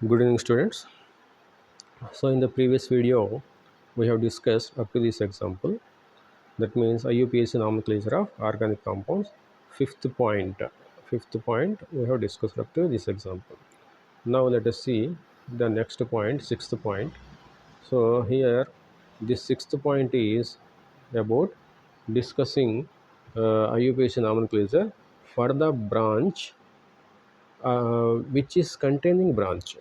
Good evening, students. So, in the previous video, we have discussed up to this example. That means IUPAC nomenclature of organic compounds. Fifth point. Fifth point we have discussed up to this example. Now let us see the next point, sixth point. So here, this sixth point is about discussing IUPAC nomenclature for the branch which is containing branch.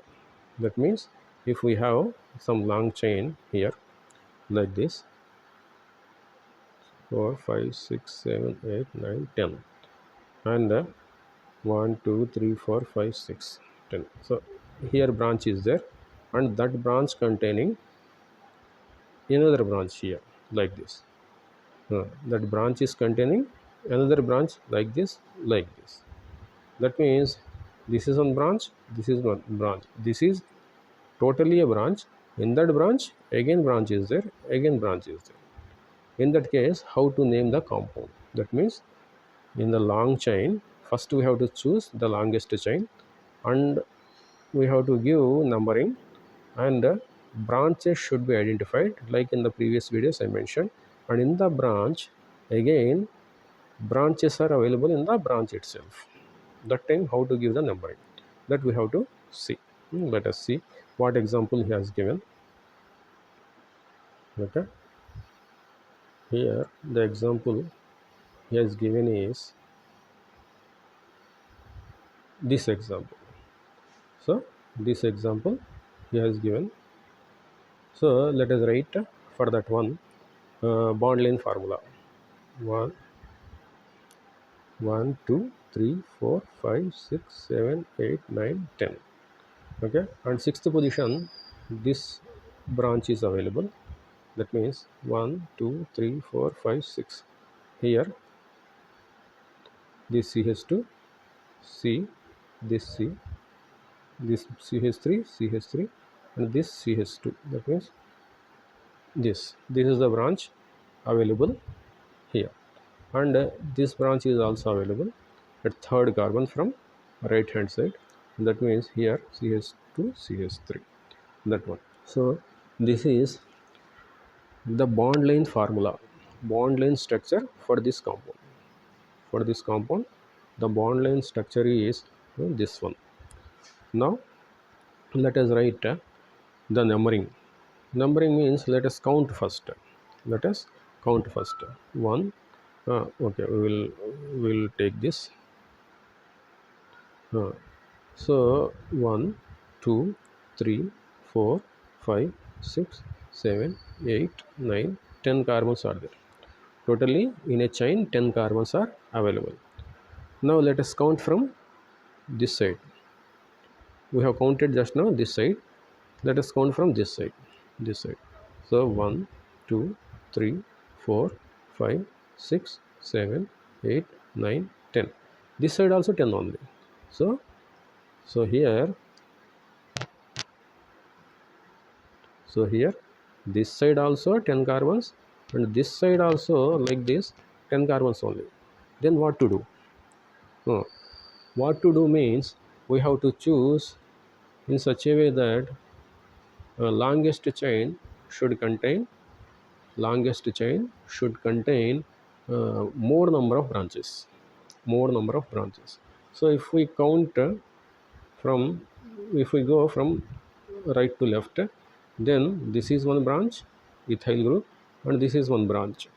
That means if we have some long chain here like this 4 5 6 7 8 9 10 and 1 2 3 4 5 6 10. So here branch is there and that branch containing another branch here like this. That branch is containing another branch like this, like this. That means this is one branch, this is one branch, this is totally a branch. In that branch again branch is there, again branch is there. In that case, how to name the compound? That means in the long chain, first we have to choose the longest chain and we have to give numbering, and branches should be identified like in the previous videos I mentioned. And in the branch again branches are available in the branch itself. That time how to give the numbering, that we have to see. Let us see what example he has given. Okay, here the example he has given is this example. So this example he has given. So let us write for that one bond length formula. 1 1 2 3 4 5 6 7 8 9 10. Okay, and sixth position this branch is available. That means 1 2 3 4 5 6. Here this CH2 C, this C, this CH3 CH3 and this CH2. That means this is the branch available here, and this branch is also available at third carbon from right hand side. That means here CH2 CH3, that one. So this is the bond length formula, bond length structure for this compound. For this compound the bond length structure is this one. Now let us write the numbering. Numbering means let us count first. Let us count first. One. Okay, we will take this. So 1, 2, 3, 4, 5, 6, 7, 8, 9, 10 carbons are there. Totally in a chain 10 carbons are available. Now let us count from this side. We have counted just now this side. Let us count from this side. This side. So 1, 2, 3, 4, 5, 6, 7, 8, 9, 10. This side also 10 only. So here this side also 10 carbons and this side also like this 10 carbons only. Then what to do? What to do means we have to choose in such a way that longest chain should contain more number of branches. So if we count from if we go from right to left, then this is one branch, ethyl group, and this is one branch,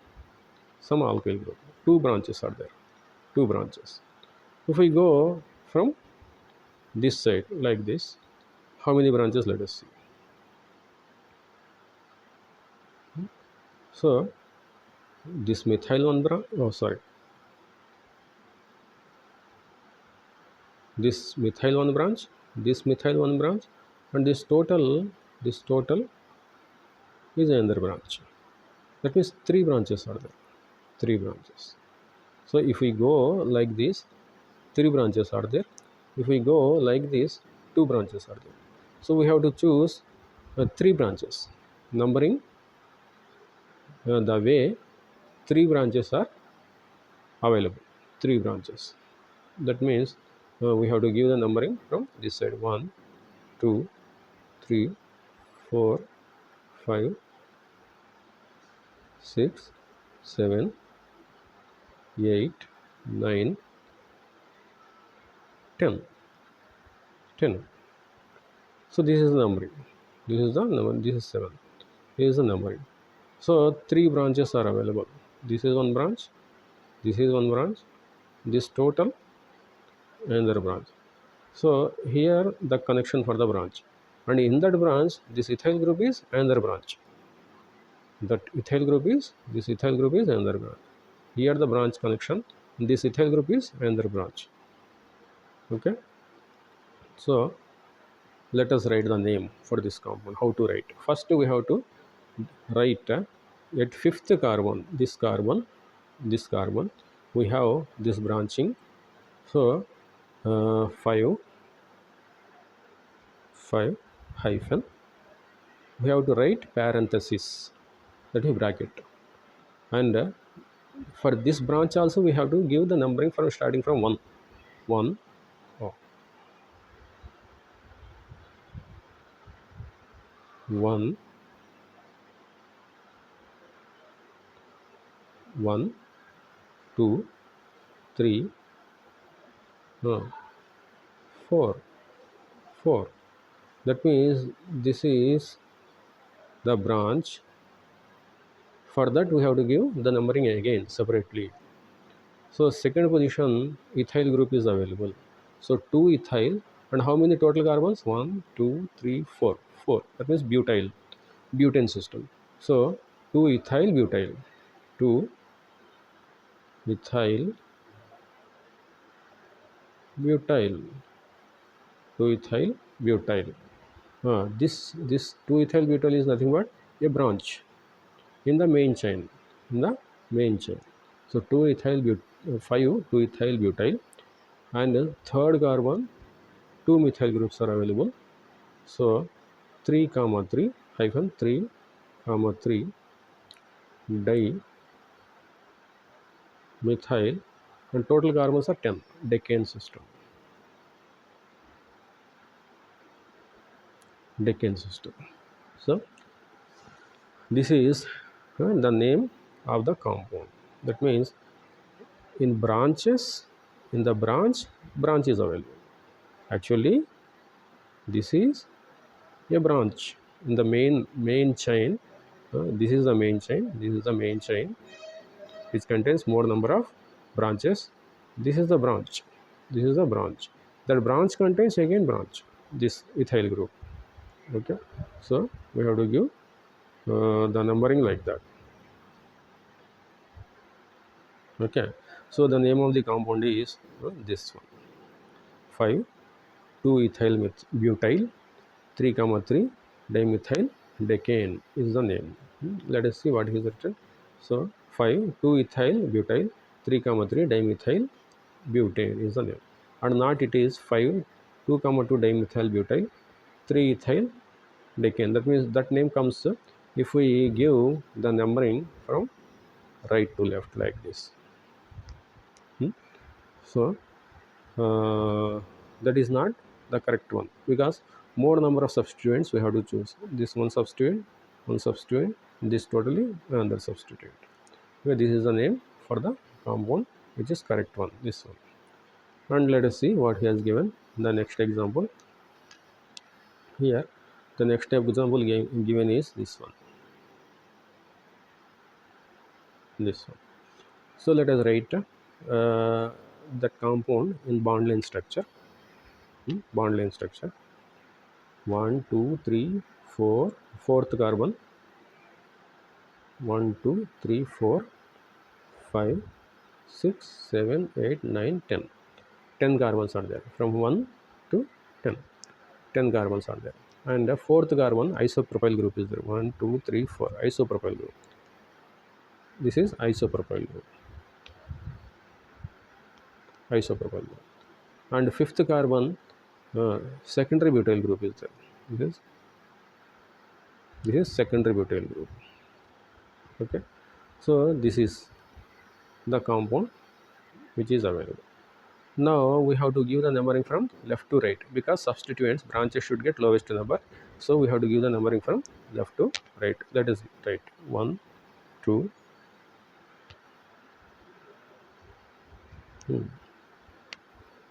some alkyl group. Two branches are there, two branches. If we go from this side like this, how many branches? Let us see. So this methyl one branch, this methyl one branch, this methyl one branch, and this total is another branch. That means three branches are there, three branches. So if we go like this, three branches are there. If we go like this, two branches are there. So we have to choose three branches, numbering the way three branches are available, three branches. That means we have to give the numbering from this side: 1 2, 3, 4, 5, 6, 7, 8, 9, 10. 10. So this is the numbering. This is the number. This is 7. Here is the numbering. So 3 branches are available. This is one branch. This is one branch. This total another branch. So here the connection for the branch, and in that branch this ethyl group is another branch. That ethyl group is this ethyl group is another branch. Here the branch connection. This ethyl group is another branch. Okay. So let us write the name for this compound. How to write? First we have to write at fifth carbon. This carbon. We have this branching. So 5 5 hyphen. We have to write parenthesis, that is bracket, and for this branch also we have to give the numbering from starting from 1 1 oh, 1 1 2 3 4 4. That means this is the branch. For that we have to give the numbering again separately. So second position ethyl group is available. So 2 ethyl, and how many total carbons? 1 2 3 4 4. That means butyl, butane system. So 2 ethyl butyl, 2 ethyl butyl, 2 ethyl butyl. This 2 ethyl butyl is nothing but a branch in the main chain. In the main chain. So 2 ethyl 5 2 ethyl butyl, and third carbon 2 methyl groups are available. So 3 comma 3 hyphen 3 comma 3 dimethyl, and total carbons are 10. Decane system. Decane system. So this is the name of the compound. That means in branches, in the branch is available. Actually this is a branch in the main chain. This is the main chain. This is the main chain which contains more number of branches. This is the branch. This is the branch. That branch contains again branch. This ethyl group. Okay. So we have to give the numbering like that. Okay. So the name of the compound is this one. 5 2 ethyl butyl, 3 comma 3 dimethyl decane is the name. Let us see what is written. So 5 2 ethyl butyl, 3 comma 3 dimethyl butane is the name, and not it is 5 2 comma 2 dimethyl butyl, 3 ethyl decane. That means that name comes if we give the numbering from right to left like this. So that is not the correct one, because more number of substituents we have to choose. This one substituent, this totally another substituent. Okay, this is the name for the compound which is correct one, this one. And let us see what he has given the next example. Here the next example given is this one. So let us write that compound in bond length structure. Bond length structure 1 2 3 4, fourth carbon 1 2 3 4 5 6 7 8 9 10. 10 carbons are there from 1 to 10. 10 carbons are there, and the fourth carbon isopropyl group is there. 1 2 3 4 isopropyl group. This is isopropyl group. And fifth carbon secondary butyl group is there. This is secondary butyl group. Okay. So this is the compound which is available. Now we have to give the numbering from left to right, because substituents branches should get lowest number. So we have to give the numbering from left to right. That is right. 1, 2,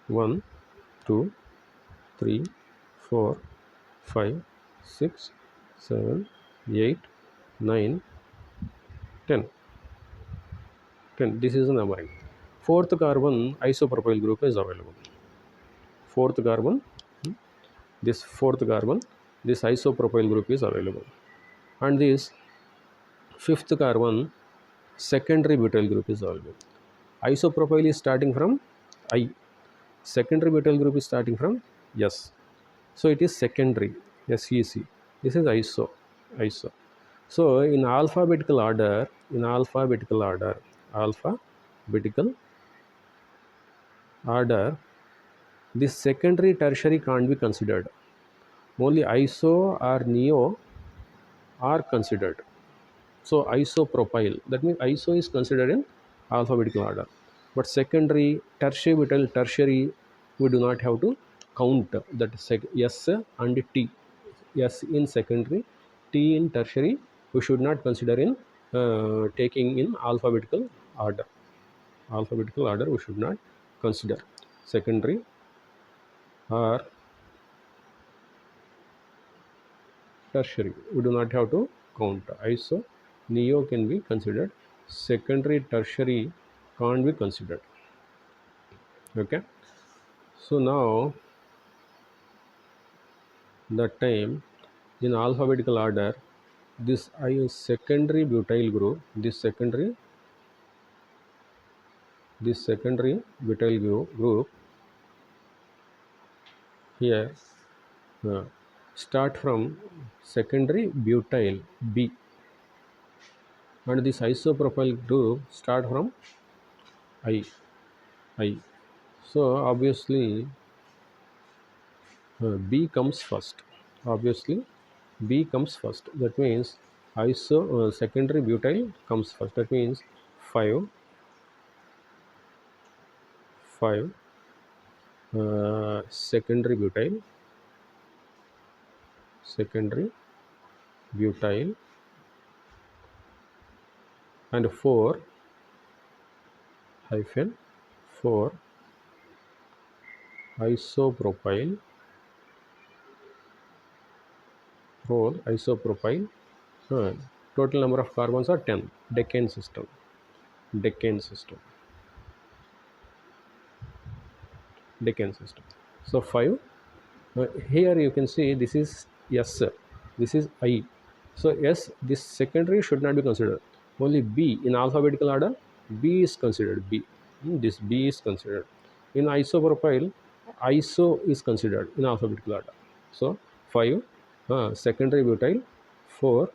1, 2, 3, 4, 5, 6, 7, 8, 9, 10. 10. This is the numbering. Fourth carbon isopropyl group is available. Fourth carbon, this fourth carbon, this isopropyl group is available. And this fifth carbon secondary butyl group is available. Isopropyl is starting from I. Secondary butyl group is starting from S. So it is secondary, SEC. This is iso. So in alphabetical order, alphabetical order, this secondary tertiary can't be considered. Only iso or neo are considered. So isopropyl, that means iso is considered in alphabetical order. But secondary, tertiary, butyl, tertiary, we do not have to count that S and T. S in secondary, T in tertiary, we should not consider in taking in alphabetical order. Alphabetical order we should not consider. Secondary or tertiary, we do not have to count. Iso, neo can be considered. Secondary, tertiary can't be considered. Okay. So now that time in alphabetical order, this I secondary butyl group, this secondary butyl group here start from secondary butyl B, and this isopropyl group start from I. So obviously B comes first. Obviously B comes first. That means secondary butyl comes first. That means 5, 5 secondary butyl, and 4 hyphen 4 isopropyl, uh, total number of carbons are 10. Decane system. So 5. Here you can see this is S, this is I. So S, this secondary should not be considered. Only B in alphabetical order, B is considered. This B is considered. In isopropyl, iso is considered in alphabetical order. So 5 secondary butyl, 4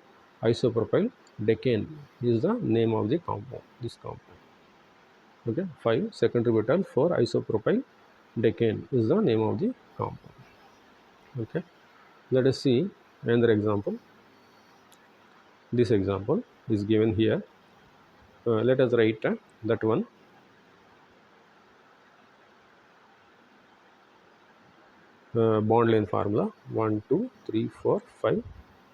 isopropyl, decane is the name of the compound. This compound. Okay, 5 secondary butyl, 4 isopropyl, decane is the name of the compound. Okay, let us see another example. This example is given here. Let us write that one. Bond length formula: 1, 2, 3, 4, 5,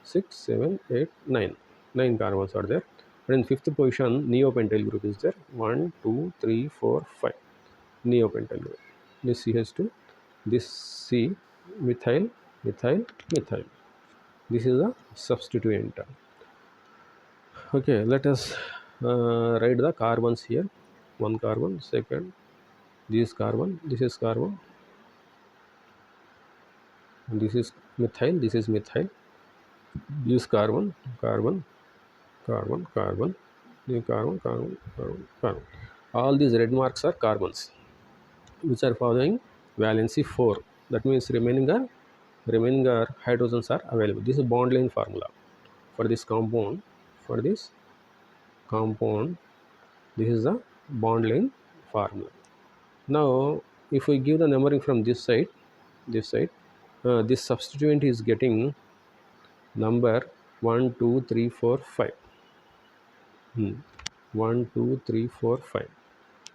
6, 7, 8, 9. 9 carbons are there. And in fifth position, neopentyl group is there. 1, 2, 3, 4, 5. Neopentyl group. This CH2, this C, methyl, methyl, methyl. This is a substituent. Okay, let us write the carbons here. One carbon, second, this carbon, this is carbon, this is methyl, this carbon, carbon, carbon, carbon, new carbon, carbon, carbon, carbon. All these red marks are carbons which are following valency 4. That means remaining hydrogens are available. This is bond length formula for this compound. For this compound, this is the bond length formula. Now if we give the numbering from this side, this substituent is getting number 1, 2, 3, 4, 5. 1, 2, 3, 4, 5.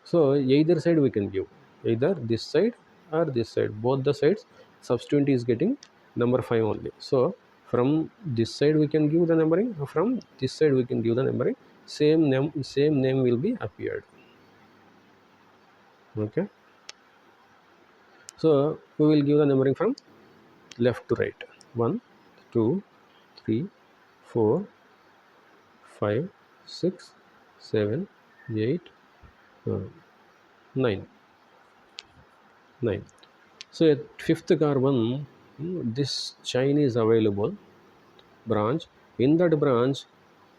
So either side we can give. either this side or this side, both the sides substituent is getting number 5 only. So from this side we can give the numbering, from this side we can give the numbering, same name will be appeared. Okay, so we will give the numbering from left to right. 1 2 3 4 5 6 7 8 9 9. So at fifth carbon, this chain is available branch. In that branch,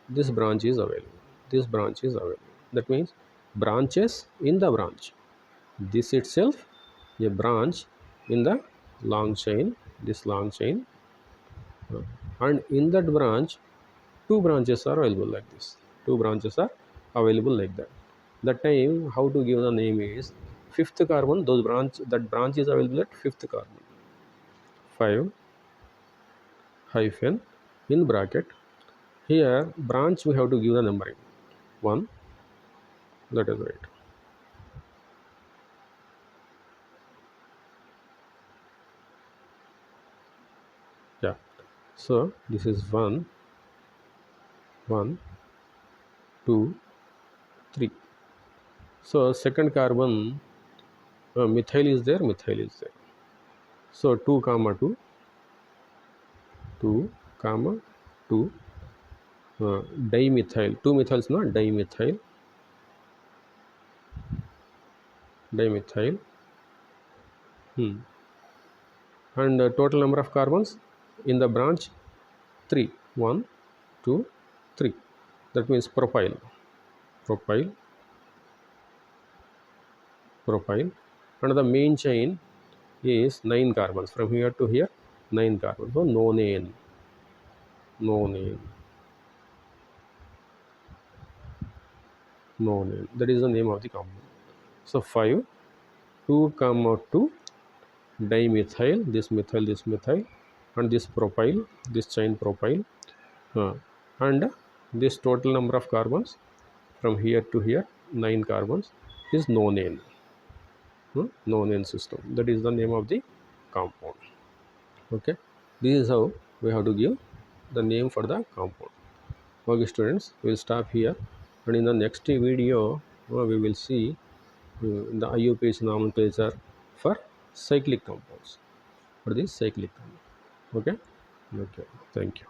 this branch is available. This branch is available. That means branches in the branch. This itself a branch in the long chain. This long chain, and in that branch, two branches are available like this. Two branches are available like that. That time, how to give the name is fifth carbon. Those branch, that branch is available at fifth carbon. 5 hyphen in bracket. Here branch we have to give the numbering 1. That is right. Yeah. So this is 1 1 2 3. So second carbon, methyl is there, methyl is there. So 2 comma 2 2 comma 2, dimethyl, two methyls, not dimethyl, dimethyl. And total number of carbons in the branch 3. 1 2 3. That means propyl, propyl, propyl. And the main chain is 9 carbons, from here to here 9 carbons. So nonane, nonane, nonane, that is the name of the compound. So 5 2 comma 2 dimethyl, this methyl, this methyl, and this propyl, this chain propyl, and this total number of carbons from here to here 9 carbons is nonane. Nonane system, that is the name of the compound. Okay, this is how we have to give the name for the compound. Okay students, we will stop here, and in the next video we will see the IUPAC nomenclature for cyclic compounds, for this cyclic compound. Okay, okay, thank you.